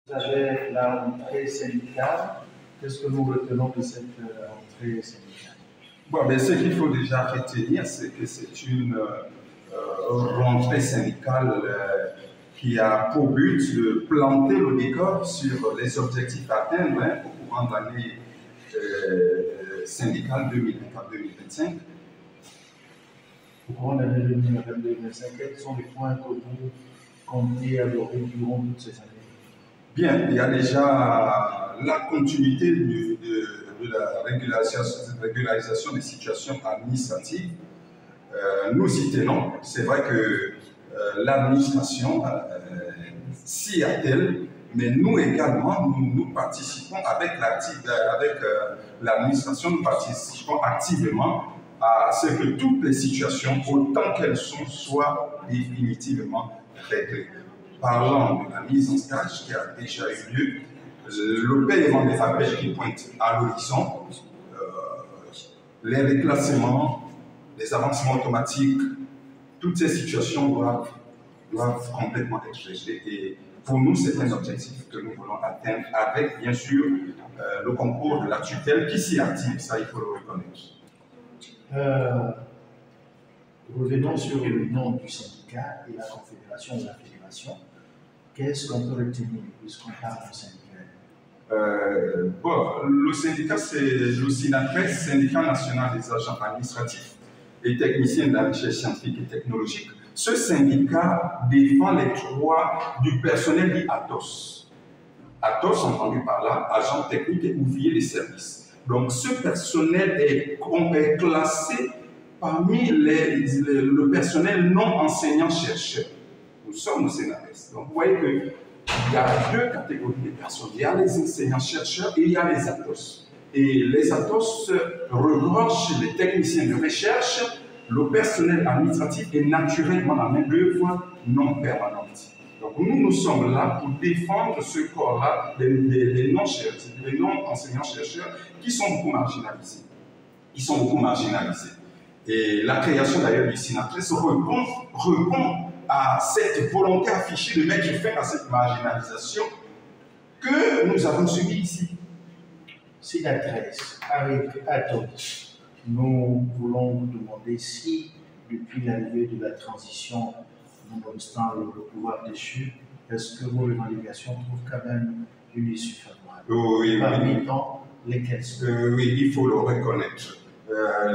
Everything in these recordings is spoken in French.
Vous avez la rentrée syndicale. Qu'est-ce que nous retenons de cette rentrée syndicale? Bon, mais ce qu'il faut déjà retenir, c'est que c'est une rentrée syndicale qui a pour but de planter le décor sur les objectifs à atteindre au courant de l'année syndicale 2024-2025. Au courant de l'année 2024-2025, quels sont les points que vous comptez aborder durant toutes ces années? Bien, il y a déjà la continuité de la régularisation des situations administratives. Nous y tenons. C'est vrai que l'administration s'y attelle, mais nous également, nous participons avec l'administration, nous participons activement à ce que toutes les situations, autant qu'elles sont, soient définitivement réglées. Parlant de la mise en stage qui a déjà eu lieu, le paiement des appels qui pointent à l'horizon, les reclassements, les avancements automatiques, toutes ces situations doivent complètement être réglées. Et pour nous, c'est un objectif que nous voulons atteindre avec, bien sûr, le concours de la tutelle qui s'y active, ça il faut le reconnaître. Revenons sur le nom du syndicat et la confédération de la fédération. Qu'est-ce qu'on peut retenir puisqu'on parle du syndicat? Bon, le syndicat, c'est le SYNATRES, Syndicat national des agents administratifs et techniciens de la recherche scientifique et technologique. Ce syndicat défend les droits du personnel dit ATOS. ATOS, entendu par là, agent technique et ouvrier des services. Donc, ce personnel est classé parmi le personnel non enseignant-chercheur. Nous sommes au SYNATRES. Donc, vous voyez qu'il y a deux catégories de personnes. Il y a les enseignants-chercheurs et il y a les ATOS. Et les ATOS regorgent les techniciens de recherche, le personnel administratif et naturellement la main-d'œuvre non permanente. Donc, nous sommes là pour défendre ce corps-là, les non-enseignants-chercheurs qui sont beaucoup marginalisés. Ils sont beaucoup marginalisés. Et la création d'ailleurs du SYNATRES répond à cette volonté affichée de mettre fin à cette marginalisation que nous avons subie ici. SYNATRES, avec ATOS, nous voulons vous demander si, depuis l'arrivée de la transition, nonobstant le pouvoir déchu, est-ce que vos revendications trouvent quand même une issue favorable? Oui, parmi tant lesquelles sont? Oui, il faut le reconnaître.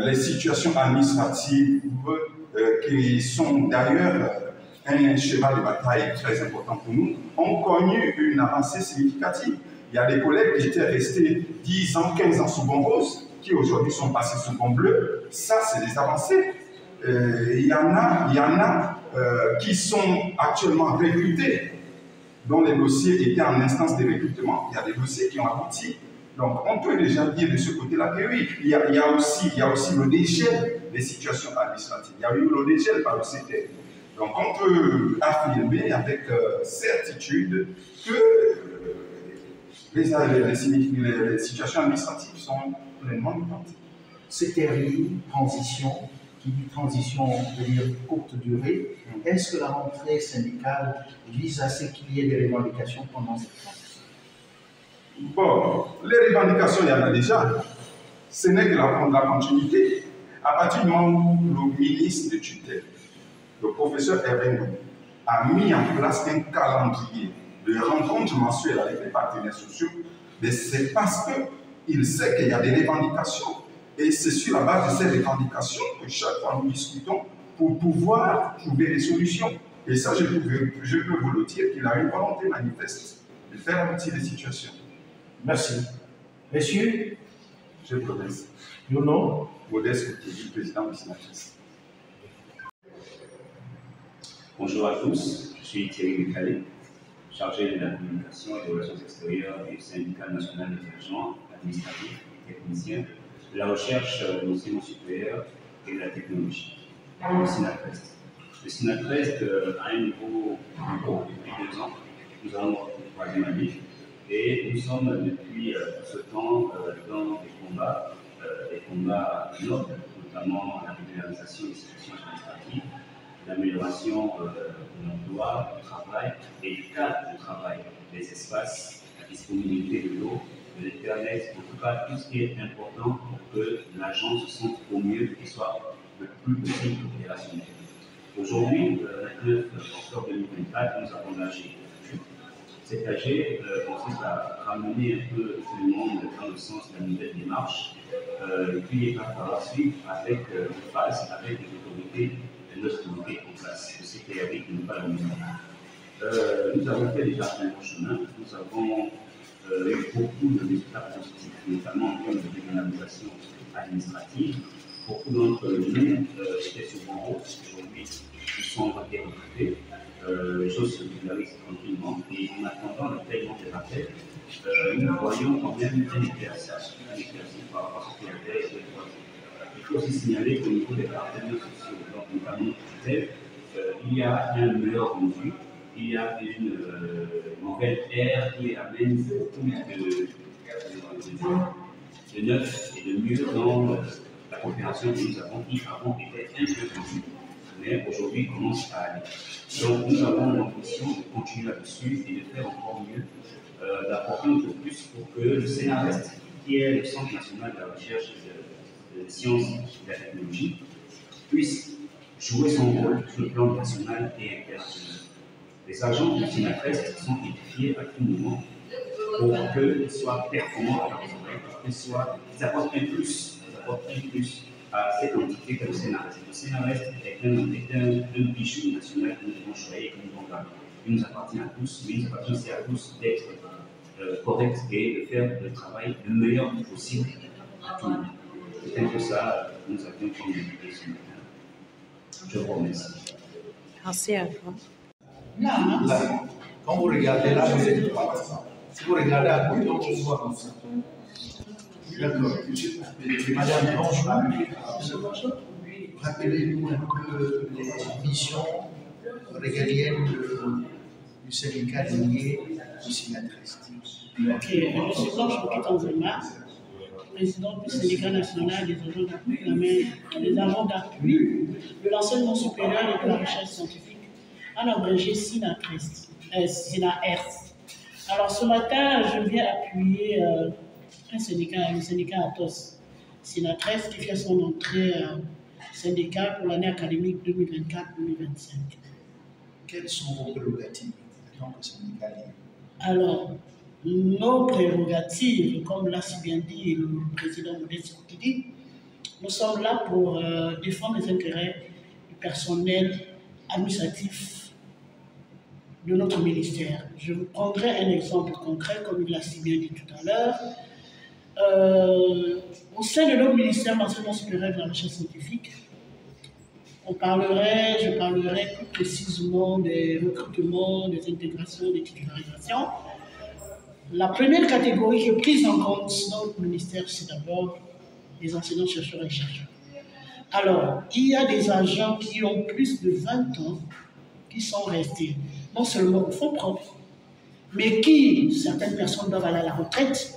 Les situations administratives qui sont d'ailleurs un cheval de bataille très important pour nous, ont connu une avancée significative. Il y a des collègues qui étaient restés 10 ans, 15 ans sous bon rose, qui aujourd'hui sont passés sous bon bleu. Ça, c'est des avancées. Il y en a qui sont actuellement recrutés, dont les dossiers étaient en instance de recrutement. Il y a des dossiers qui ont abouti. Donc, on peut déjà dire de ce côté-là que oui, il y a aussi le dégel des situations administratives. Il y a eu le dégel par le CTR. Donc, on peut affirmer avec certitude que les situations administratives sont pleinement identiques. CTRI, transition, qui dit transition veut dire courte durée. Est-ce que la rentrée syndicale vise à ce qu'il y ait des revendications pendant cette transition? Bon, les revendications, il y en a déjà. Ce n'est que la continuité. À partir du moment où le ministre de tutelle, le professeur Hervé a mis en place un calendrier de rencontres mensuelles avec les partenaires sociaux, c'est parce qu'il sait qu'il y a des revendications. Et c'est sur la base de ces revendications que chaque fois nous discutons pour pouvoir trouver des solutions. Et ça, je peux vous le dire, qu'il a une volonté manifeste de faire aboutir les situations. Merci. Messieurs, je vous remercie. Nos noms? Modeste Kouteli, président du SYNATRES. Bonjour à tous, je suis Thierry Mécalé, chargé de la communication et des relations extérieures du syndicat national des agents administratifs et techniciens de la recherche de l'enseignement supérieur et de la technologie, le SYNATRES. Le SYNATRES a un niveau depuis 2 ans. Nous avons une 3e année et nous sommes depuis ce temps dans des combats nobles, notamment la régularisation des situations administratives, l'amélioration de l'emploi, du travail et du cadre de travail les espaces, la disponibilité de l'eau, de l'Internet, en tout cas tout ce qui est important pour que l'agent se sente au mieux et soit le plus possible opérationnel. Aujourd'hui, le 29 octobre 2024, nous avons l'AG. Cet AG consiste à ramener un peu tout le monde dans le sens de la nouvelle démarche, puis il va falloir suivre avec phase, avec les autorités de notre communauté en place. Je sais qu'il y avait qui n'est pas la maison. Nous avons fait déjà un bon chemin, nous avons eu beaucoup de résultats positifs, notamment en termes de régionalisation administrative. Beaucoup d'entre nous étaient sur mon rôle, aujourd'hui ils sont recrutés, les choses se régularisent tranquillement et en attendant le paiement des rappels, nous voyons quand même un éclaircissage par rapport à ce qu'il y avait. Il faut aussi signaler qu'au niveau des partenaires sociaux, donc notamment tutelle, il y a un meilleur rendu. Il y a une nouvelle ère qui amène beaucoup de neuf et de mieux dans la coopération que nous avons, qui avant était un peu confus, mais aujourd'hui commence à aller. Donc nous avons l'ambition de continuer là-dessus et de faire encore mieux, d'apporter un peu plus pour que le CNRS, qui est le Centre national de la recherche de sciences et de la technologie, puisse jouer son rôle sur le plan national et international. Les agents du SINAPRES sont édifiés à tout moment pour qu'ils soient performants à leur travail, qu'ils apportent un plus, à cette entité que le SINAPRES. Le SINAPRES est un bijou national que nous devons choisir et que nous devons garder. Il nous appartient à tous, mais il nous appartient aussi à tous d'être corrects et de faire le travail le meilleur possible à tout le monde. C'est un peu ça que nous avions comme invité ce matin. Je vous remercie. Merci à vous. Là, quand vous regardez là, vous êtes droit. Si vous regardez à côté, on vous voit comme ça. D'accord. Madame Blanche, rappelez-nous un peu les missions régaliennes du syndicat lié au SINAPRES. Ok, je suis Blanche Tanzema, présidente du syndicat national des agents d'appui, des agents d'appui de l'enseignement supérieur et de la recherche scientifique, en abrégé SINAPRES. Alors ce matin, je viens appuyer un syndicat, le syndicat Atos SINAPRES, qui fait son entrée syndicale pour l'année académique 2024-2025. Quelles sont vos prérogatives en tant que syndicat? Alors, nos prérogatives, comme l'a si bien dit le président Modeste Koukidi, nous sommes là pour défendre les intérêts du personnel administratif de notre ministère. Je vous prendrai un exemple concret, comme il l'a si bien dit tout à l'heure. Au sein de notre ministère de l'enseignement supérieur et de la recherche scientifique, je parlerai plus précisément des recrutements, des intégrations, des titularisations. La première catégorie qui est prise en compte dans notre ministère, c'est d'abord les enseignants, chercheurs et chercheurs. Alors, il y a des agents qui ont plus de 20 ans qui sont restés, non seulement au fonds propre, mais certaines personnes doivent aller à la retraite,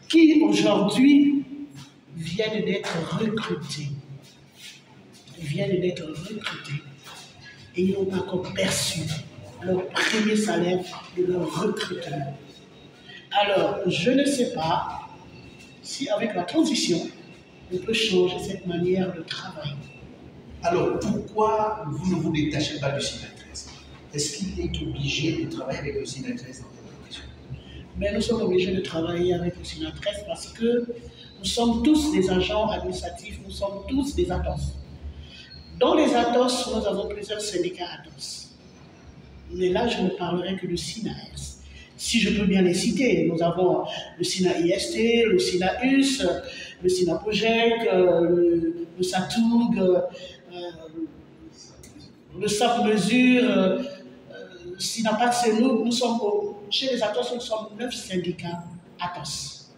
qui aujourd'hui viennent d'être recrutés. Ils viennent d'être recrutés et ils n'ont pas encore perçu leur premier salaire de leur recrutement. Alors, je ne sais pas si avec la transition, on peut changer cette manière de travailler. Alors, pourquoi vous ne vous détachez pas du SINAPRES? Est-ce qu'il est obligé de travailler avec le SINAPRES dans cette question? Mais nous sommes obligés de travailler avec le SINAPRES parce que nous sommes tous des agents administratifs, nous sommes tous des ATOS. Dans les ATOS, nous avons plusieurs syndicats ATOS. Mais là, je ne parlerai que du SINAES. Si je peux bien les citer, nous avons le SINA-IST, le SINA-US, le SINA-POGEC, le SATOUG, le SAP-Mesure, SINA-PAC-CENOUG. Nous sommes chez les ATOS, nous sommes 9 syndicats ATOS.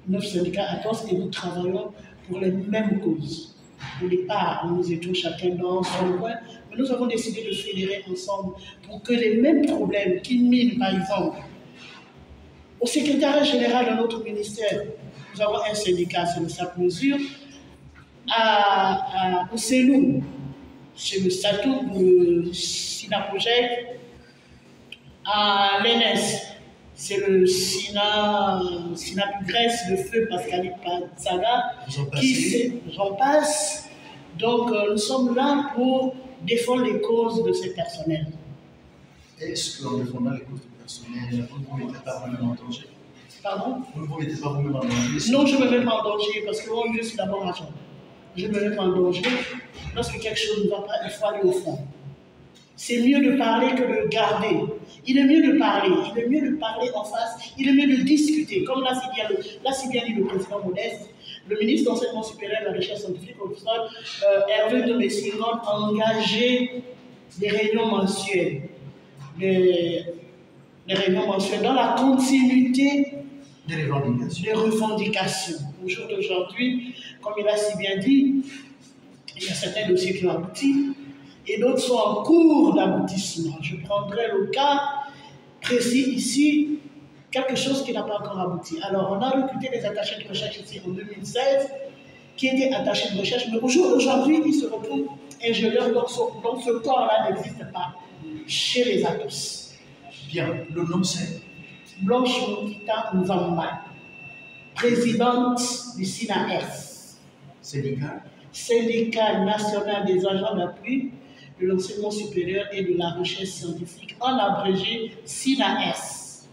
9 syndicats ATOS et nous travaillons pour les mêmes causes. Au départ, nous étions chacun dans son coin, mais nous avons décidé de fédérer ensemble pour que les mêmes problèmes qui minent, par exemple, au secrétariat général de notre ministère, nous avons un syndicat, c'est le SAP-Mesure, au CENOU, c'est le SATOUG, le SINA-POGEC, À l'ENS, c'est le SINA Grèce, le feu Pascal Patsaga, j'en passe. Donc nous sommes là pour défendre les causes de ces personnels. Est-ce qu'en défendant les causes du personnel, vous ne vous mettez pas vous-même en danger? Pardon? Vous ne vous mettez pas vous-même en danger? Non, je me mets pas en danger parce que moi, je suis d'abord agent. Je me mets pas en danger. Lorsque quelque chose ne va pas, il faut aller au fond. C'est mieux de parler que de garder. Il est mieux de parler en face, il est mieux de discuter. Comme l'a si bien dit le président Modeste, le ministre d'Enseignement supérieur et de la Recherche scientifique, professeur Hervé de Messingon, a engagé des réunions mensuelles. Des réunions mensuelles dans la continuité des revendications. Au jour d'aujourd'hui, comme il a si bien dit, il y a certains dossiers qui ont abouti et d'autres sont en cours d'aboutissement. Je prendrai le cas précis ici, quelque chose qui n'a pas encore abouti. Alors, on a recruté des attachés de recherche ici en 2016, qui étaient attachés de recherche, mais au jour d'aujourd'hui, ils se retrouvent ingénieurs, donc ce corps-là n'existe pas chez les Atos. Bien, le nom c'est Blanche Mokita Nzamba, présidente du SINAS. Syndicat national des agents d'appui de l'enseignement supérieur et de la recherche scientifique, en abrégé SINAS.